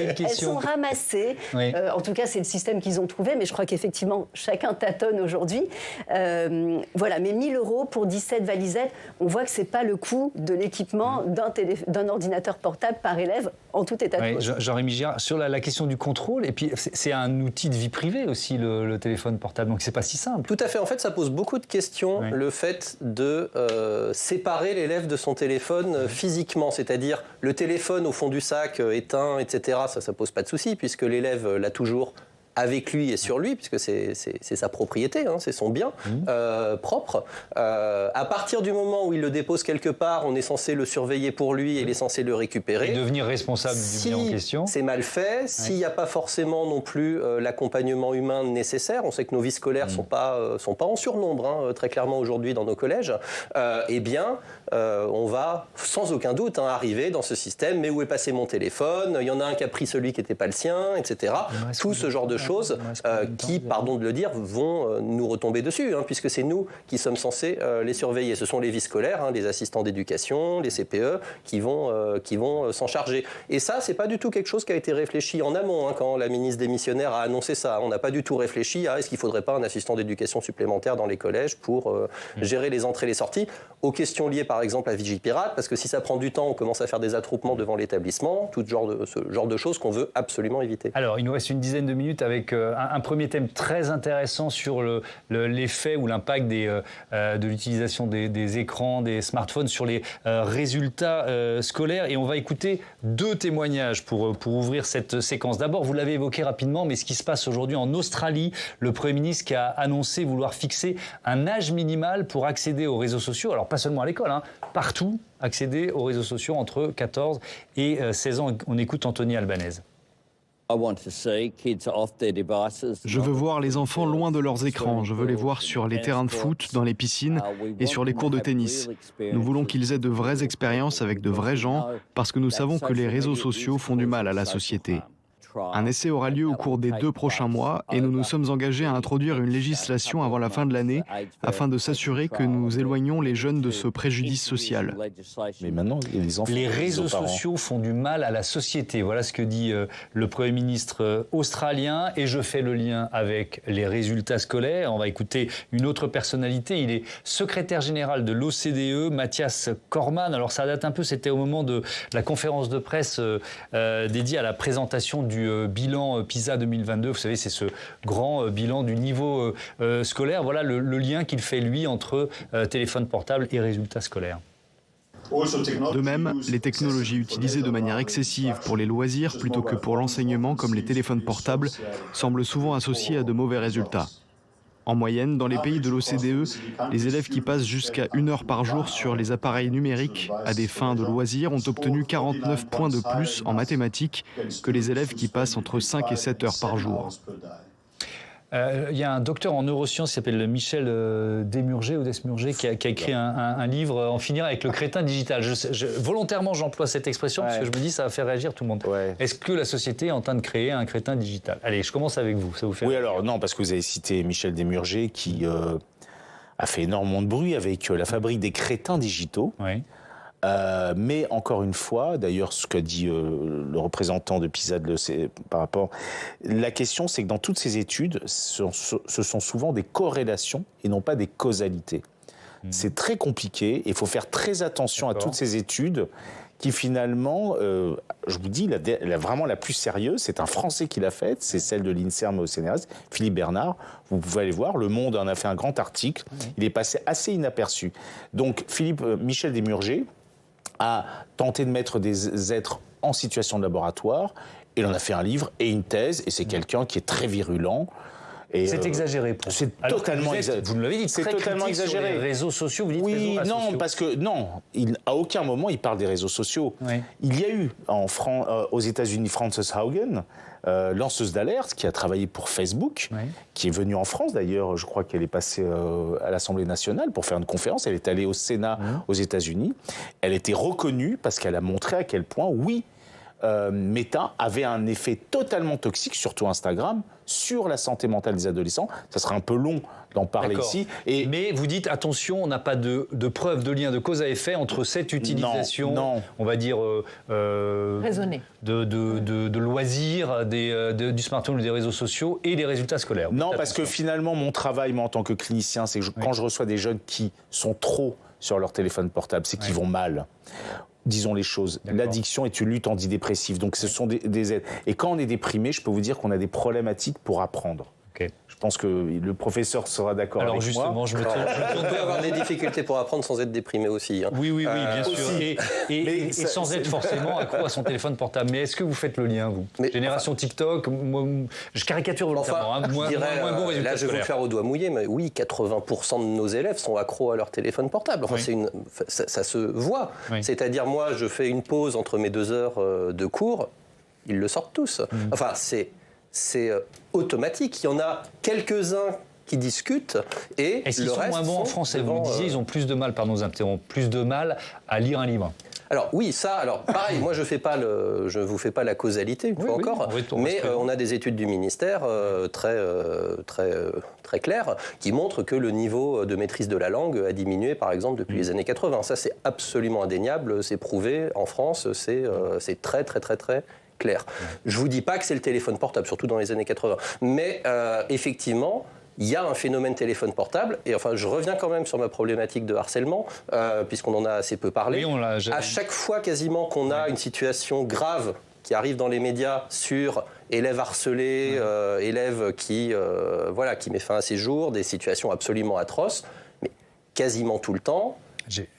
elles sont ramassées. Oui. En tout cas, c'est le système qu'ils ont trouvé, mais je crois qu'effectivement, chacun tâtonne aujourd'hui. Voilà, mais 1 000 € pour 17 valisettes, on voit que ce n'est pas le coût de l'équipement d'un ordinateur portable par élève, en tout état de cause. Jean-Rémy Girard, sur la question du contrôle, et puis c'est un outil de vie privée aussi, le téléphone portable, donc c'est pas si simple. Tout à fait, en fait, ça pose beaucoup de questions, le fait de séparer l'élève de son téléphone physiquement, c'est-à-dire le téléphone au fond du sac, éteint, etc., ça pose pas de souci, puisque l'élève l'a toujours avec lui et sur lui, puisque c'est sa propriété, c'est son bien propre. À partir du moment où il le dépose quelque part, on est censé le surveiller pour lui et il est censé le récupérer. Et devenir responsable du bien en question. C'est mal fait, s'il n'y a pas forcément non plus l'accompagnement humain nécessaire, on sait que nos vies scolaires sont pas en surnombre, très clairement aujourd'hui dans nos collèges, eh bien, on va sans aucun doute arriver dans ce système, mais où est passé mon téléphone ? Il y en a un qui a pris celui qui n'était pas le sien, etc. Tout ce genre de choses qui, pardon de le dire, vont nous retomber dessus, puisque c'est nous qui sommes censés les surveiller. Ce sont les vies scolaires, les assistants d'éducation, les CPE, qui vont s'en charger. Et ça, c'est pas du tout quelque chose qui a été réfléchi en amont, quand la ministre démissionnaire a annoncé ça. On n'a pas du tout réfléchi à est-ce qu'il ne faudrait pas un assistant d'éducation supplémentaire dans les collèges pour gérer les entrées et les sorties, aux questions liées par exemple à Vigipirate, parce que si ça prend du temps, on commence à faire des attroupements devant l'établissement, ce genre de choses qu'on veut absolument éviter. Alors, il nous reste une dizaine de minutes avec un premier thème très intéressant sur l'effet ou l'impact de l'utilisation des écrans, des smartphones sur les résultats scolaires. Et on va écouter 2 témoignages pour ouvrir cette séquence. D'abord, vous l'avez évoqué rapidement, mais ce qui se passe aujourd'hui en Australie, le Premier ministre qui a annoncé vouloir fixer un âge minimal pour accéder aux réseaux sociaux. Alors, pas seulement à l'école, partout, accéder aux réseaux sociaux entre 14 et 16 ans. On écoute Anthony Albanese. Je veux voir les enfants loin de leurs écrans. Je veux les voir sur les terrains de foot, dans les piscines et sur les cours de tennis. Nous voulons qu'ils aient de vraies expériences avec de vrais gens parce que nous savons que les réseaux sociaux font du mal à la société. Un essai aura lieu au cours des 2 prochains mois et nous nous sommes engagés à introduire une législation avant la fin de l'année afin de s'assurer que nous éloignons les jeunes de ce préjudice social. Mais maintenant, les réseaux sociaux font du mal à la société. Voilà ce que dit le Premier ministre australien. Et je fais le lien avec les résultats scolaires. On va écouter une autre personnalité. Il est secrétaire général de l'OCDE, Mathias Cormann. Alors ça date un peu, c'était au moment de la conférence de presse dédiée à la présentation du bilan PISA 2022. Vous savez, c'est ce grand bilan du niveau scolaire. Voilà le lien qu'il fait, lui, entre téléphone portable et résultats scolaires. De même, les technologies utilisées de manière excessive pour les loisirs plutôt que pour l'enseignement, comme les téléphones portables, semblent souvent associées à de mauvais résultats. En moyenne, dans les pays de l'OCDE, les élèves qui passent jusqu'à 1 heure par jour sur les appareils numériques à des fins de loisirs ont obtenu 49 points de plus en mathématiques que les élèves qui passent entre 5 et 7 heures par jour. Il y a un docteur en neurosciences qui s'appelle Michel Desmurger qui a écrit un livre, En finir avec le crétin digital. Volontairement, j'emploie cette expression parce que je me dis ça va faire réagir tout le monde. Ouais. Est-ce que la société est en train de créer un crétin digital ? Allez, je commence avec vous. Ça vous fait réagir. Alors non, parce que vous avez cité Michel Desmurger qui a fait énormément de bruit avec la fabrique des crétins digitaux. Oui. Mais encore une fois, d'ailleurs, ce qu'a dit le représentant de PISA par rapport, la question, c'est que dans toutes ces études, ce sont souvent des corrélations et non pas des causalités. C'est très compliqué et il faut faire très attention à toutes ces études qui finalement, je vous dis, vraiment la plus sérieuse, c'est un Français qui l'a faite, c'est celle de l'INSERM au CNRS, Philippe Bernard. Vous pouvez aller voir, Le Monde en a fait un grand article. Il est passé assez inaperçu. Donc Michel Desmurger a tenté de mettre des êtres en situation de laboratoire. Il en a fait un livre et une thèse, et c'est quelqu'un qui est très virulent. C'est exagéré. C'est totalement exagéré. Vous l'avez dit, c'est totalement exagéré. Sur les réseaux sociaux, vous dites oui, réseaux non, sociaux. parce que non, à aucun moment il parle des réseaux sociaux. Oui. Il y a eu aux États-Unis Frances Haugen, lanceuse d'alerte, qui a travaillé pour Facebook, qui est venue en France d'ailleurs. Je crois qu'elle est passée à l'Assemblée nationale pour faire une conférence. Elle est allée au Sénat aux États-Unis. Elle était reconnue parce qu'elle a montré à quel point, oui, Meta avait un effet totalement toxique, surtout Instagram, sur la santé mentale des adolescents. Ça serait un peu long d'en parler ici. Mais vous dites, attention, on n'a pas de preuve, de lien, de cause à effet entre cette utilisation, on va dire, raisonnée, de loisirs, du smartphone ou des réseaux sociaux et des résultats scolaires. Non, parce que finalement, mon travail, moi, en tant que clinicien, c'est que quand je reçois des jeunes qui sont trop sur leur téléphone portable, c'est qu'ils vont mal. Disons les choses. L'addiction est une lutte antidépressive. Donc, ce sont des aides. Et quand on est déprimé, je peux vous dire qu'on a des problématiques pour apprendre. Je pense que le professeur sera d'accord avec moi. Alors justement, je me tourne. On peut avoir des difficultés pour apprendre sans être déprimé aussi. Hein. Oui, bien sûr. Et sans être forcément accro à son téléphone portable. Mais est-ce que vous faites le lien, vous ? Génération TikTok, je caricature volontairement. Moins bon résultat là, je vais vous le faire au doigt mouillé, mais oui, 80% de nos élèves sont accros à leur téléphone portable. Enfin, ça se voit. C'est-à-dire, moi, je fais une pause entre mes 2 heures de cours, ils le sortent tous. Enfin, c'est automatique. Il y en a quelques-uns qui discutent et est-ce qu'ils sont moins bons en français ? Vous me disiez, ils ont plus de mal, pardon, nous interrompre, plus de mal à lire un livre. Alors oui, pareil, moi je vous fais pas la causalité une fois encore, mais on a des études du ministère très claires qui montrent que le niveau de maîtrise de la langue a diminué par exemple depuis les années 80. Ça c'est absolument indéniable, c'est prouvé en France, c'est très clair. Je vous dis pas que c'est le téléphone portable, surtout dans les années 80, mais effectivement, il y a un phénomène téléphone portable, et enfin, je reviens quand même sur ma problématique de harcèlement, puisqu'on en a assez peu parlé. À chaque fois, quasiment, qu'on a une situation grave qui arrive dans les médias sur élèves harcelés, élèves qui met fin à ses jours, des situations absolument atroces, mais quasiment tout le temps,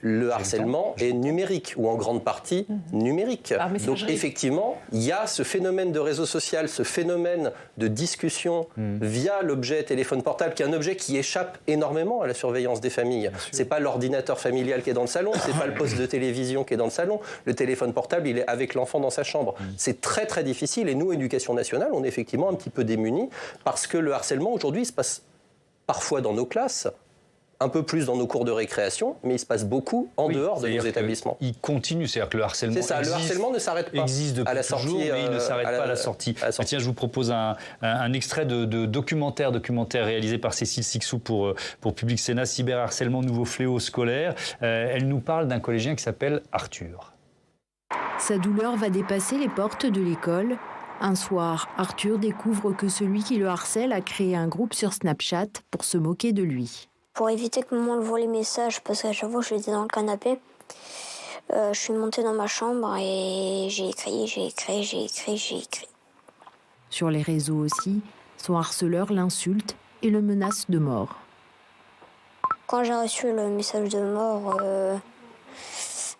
le harcèlement est numérique, ou en grande partie numérique. Donc effectivement, il y a ce phénomène de réseau social, ce phénomène de discussion via l'objet téléphone portable, qui est un objet qui échappe énormément à la surveillance des familles. C'est pas l'ordinateur familial qui est dans le salon, c'est pas le poste de télévision qui est dans le salon. Le téléphone portable, il est avec l'enfant dans sa chambre. C'est très difficile, et nous, Éducation nationale, on est effectivement un petit peu démunis, parce que le harcèlement, aujourd'hui, il se passe parfois dans nos classes, un peu plus dans nos cours de récréation, mais il se passe beaucoup en dehors de nos établissements. Il continue, c'est-à-dire que le harcèlement le harcèlement ne s'arrête pas existe depuis à la toujours, sortie, mais il ne s'arrête pas à la sortie. Tiens, je vous propose un extrait de documentaire réalisé par Cécile Sixou pour Public Sénat, Cyberharcèlement, nouveau fléau scolaire. Elle nous parle d'un collégien qui s'appelle Arthur. Sa douleur va dépasser les portes de l'école. Un soir, Arthur découvre que celui qui le harcèle a créé un groupe sur Snapchat pour se moquer de lui. Pour éviter que maman le voie les messages, parce qu'à chaque fois que j'étais dans le canapé, je suis montée dans ma chambre et j'ai écrit. Sur les réseaux aussi, son harceleur l'insulte et le menace de mort. Quand j'ai reçu le message de mort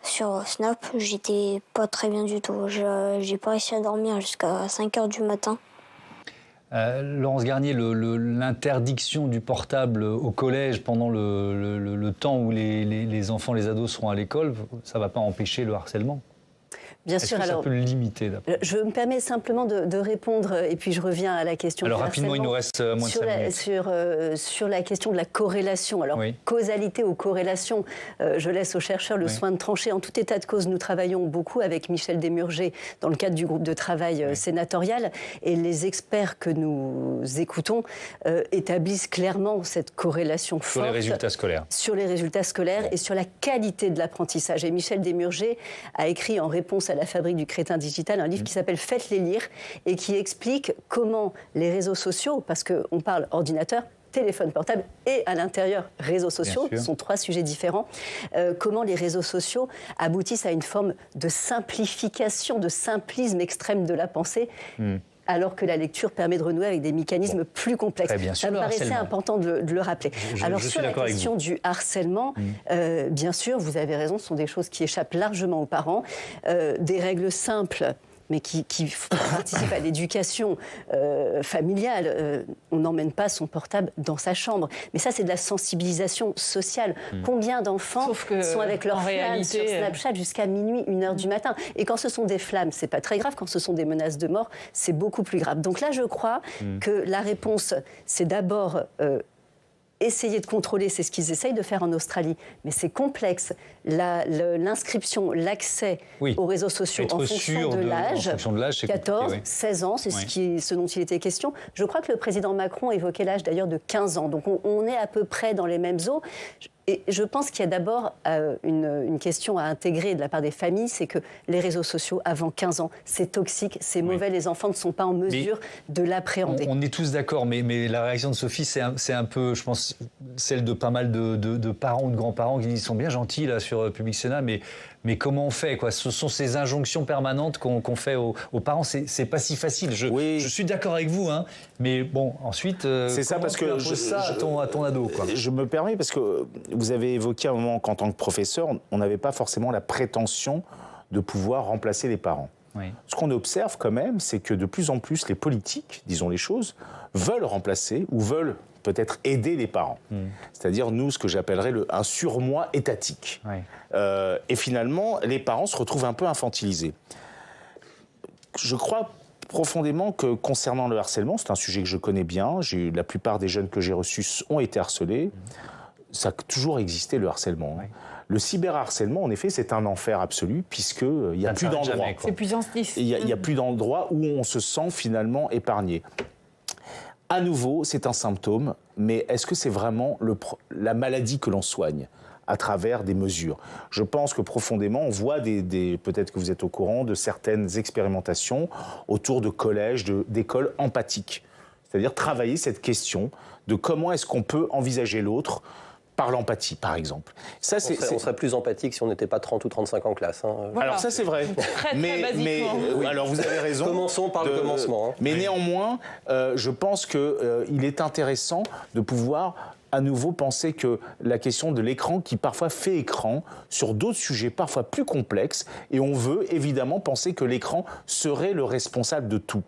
sur Snap, j'étais pas très bien du tout. J'ai pas réussi à dormir jusqu'à 5h du matin. Laurence Garnier, l'interdiction du portable au collège pendant le temps où les enfants, les ados seront à l'école, ça ne va pas empêcher le harcèlement ? Bien sûr, alors. Ça peut le limiter je me permets simplement de répondre, et puis je reviens à la question. Alors rapidement, il nous reste moins de 5 minutes. Sur la question de la corrélation. Alors, causalité ou corrélation, je laisse aux chercheurs le soin de trancher. En tout état de cause, nous travaillons beaucoup avec Michel Desmurger dans le cadre du groupe de travail sénatorial, et les experts que nous écoutons établissent clairement cette corrélation forte. Sur les résultats scolaires. Sur les résultats scolaires et sur la qualité de l'apprentissage. Et Michel Desmurger a écrit en réponse à la fabrique du crétin digital un livre qui s'appelle « Faites-les lire » et qui explique comment les réseaux sociaux, parce qu'on parle ordinateur, téléphone portable et à l'intérieur réseaux sociaux, ce sont 3 sujets différents, comment les réseaux sociaux aboutissent à une forme de simplification, de simplisme extrême de la pensée. Alors que la lecture permet de renouer avec des mécanismes plus complexes. Ça me paraissait important de le rappeler. Alors sur la question du harcèlement, bien sûr, vous avez raison, ce sont des choses qui échappent largement aux parents. Des règles simples, mais qui participent à l'éducation familiale. On n'emmène pas son portable dans sa chambre. Mais ça, c'est de la sensibilisation sociale. Combien d'enfants sont avec leurs flammes sur Snapchat jusqu'à minuit, 1h du matin? Et quand ce sont des flammes, c'est pas très grave. Quand ce sont des menaces de mort, c'est beaucoup plus grave. Donc là, je crois que la réponse, c'est d'abord essayer de contrôler, c'est ce qu'ils essayent de faire en Australie, mais c'est complexe. L'inscription, l'accès aux réseaux sociaux en fonction de l'âge, 14, 16 ans, c'est ce dont il était question. Je crois que le président Macron évoquait l'âge d'ailleurs de 15 ans, donc on est à peu près dans les mêmes eaux. Et je pense qu'il y a d'abord une question à intégrer de la part des familles, c'est que les réseaux sociaux, avant 15 ans, c'est toxique, c'est mauvais, les enfants ne sont pas en mesure de l'appréhender. On est tous d'accord, mais la réaction de Sophie, c'est un peu, je pense, celle de pas mal de parents ou de grands-parents qui disent qu'ils sont bien gentils là, sur Public Sénat, mais comment on fait quoi? Ce sont ces injonctions permanentes qu'on fait aux parents. C'est pas si facile. Je suis d'accord avec vous, hein, mais bon, ensuite, c'est ça parce que à ton ado. Quoi. Je me permets parce que vous avez évoqué à un moment qu'en tant que professeur, on n'avait pas forcément la prétention de pouvoir remplacer les parents. Ce qu'on observe quand même, c'est que de plus en plus les politiques, disons les choses, veulent remplacer ou veulent peut-être aider les parents. C'est-à-dire, nous, ce que j'appellerais un surmoi étatique. Et finalement, les parents se retrouvent un peu infantilisés. Je crois profondément que concernant le harcèlement, c'est un sujet que je connais bien, la plupart des jeunes que j'ai reçus ont été harcelés, ça a toujours existé le harcèlement. Le cyberharcèlement, en effet, c'est un enfer absolu, puisqu'il n'y a plus d'endroit. C'est puissance 10. Il n'y a plus d'endroit où on se sent finalement épargné. À nouveau, c'est un symptôme, mais est-ce que c'est vraiment la maladie que l'on soigne à travers des mesures? Je pense que profondément, on voit peut-être que vous êtes au courant de certaines expérimentations autour de collèges, d'écoles empathiques. C'est-à-dire travailler cette question de comment est-ce qu'on peut envisager l'autre par l'empathie, par exemple. Ça, on serait plus empathique si on n'était pas 30 ou 35 en classe. Hein. Voilà. Alors ça, c'est vrai. Mais alors vous avez raison. Commençons par le commencement. Mais néanmoins, je pense qu'il est intéressant de pouvoir à nouveau penser que la question de l'écran qui parfois fait écran sur d'autres sujets parfois plus complexes, et on veut évidemment penser que l'écran serait le responsable de tout.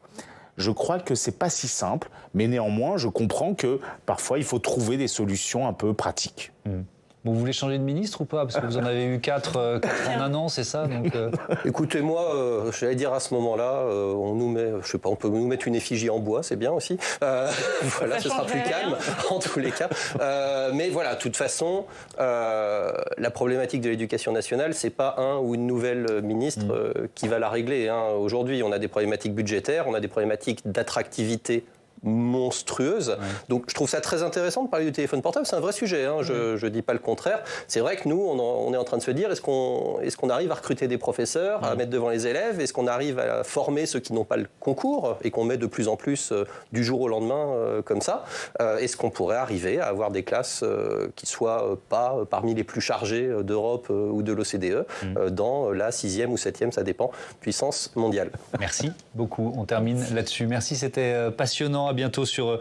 Je crois que c'est pas si simple, mais néanmoins, je comprends que parfois, il faut trouver des solutions un peu pratiques. Vous voulez changer de ministre ou pas? Parce que vous en avez eu 4 en un an, c'est ça donc, Écoutez, moi, j'allais dire à ce moment-là, on nous met, je sais pas, on peut nous mettre une effigie en bois, c'est bien aussi. Voilà, ce sera plus calme, en tous les cas. Mais voilà, de toute façon, la problématique de l'éducation nationale, c'est pas un ou une nouvelle ministre qui va la régler. Hein. Aujourd'hui, on a des problématiques budgétaires, on a des problématiques d'attractivité monstrueuse. Donc je trouve ça très intéressant de parler du téléphone portable, c'est un vrai sujet, hein. Je dis pas le contraire. C'est vrai que nous, on est en train de se dire, est-ce qu'on arrive à recruter des professeurs, à mettre devant les élèves, est-ce qu'on arrive à former ceux qui n'ont pas le concours et qu'on met de plus en plus du jour au lendemain comme ça, est-ce qu'on pourrait arriver à avoir des classes qui soient pas parmi les plus chargées d'Europe ou de l'OCDE dans la 6e ou 7e, ça dépend, puissance mondiale. Merci beaucoup, on termine là-dessus. Merci, c'était passionnant. À bientôt sur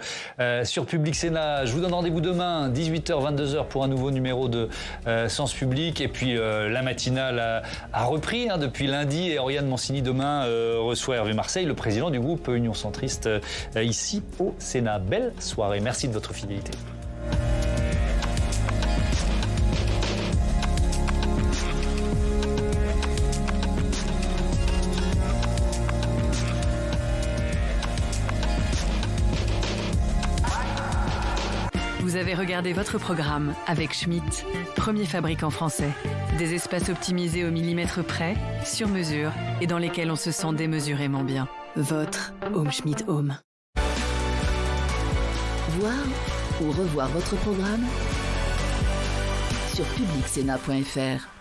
Public Sénat. Je vous donne rendez-vous demain, 18h, 22h, pour un nouveau numéro de Sens Public. Et puis la matinale a repris depuis lundi. Et Oriane Mancini, demain, reçoit Hervé Marseille, le président du groupe Union Centriste, ici au Sénat. Belle soirée. Merci de votre fidélité. Vous avez regardé votre programme avec Schmitt, premier fabricant français. Des espaces optimisés au millimètre près, sur mesure et dans lesquels on se sent démesurément bien. Votre Home Schmitt Home. Voir ou revoir votre programme sur publicsena.fr.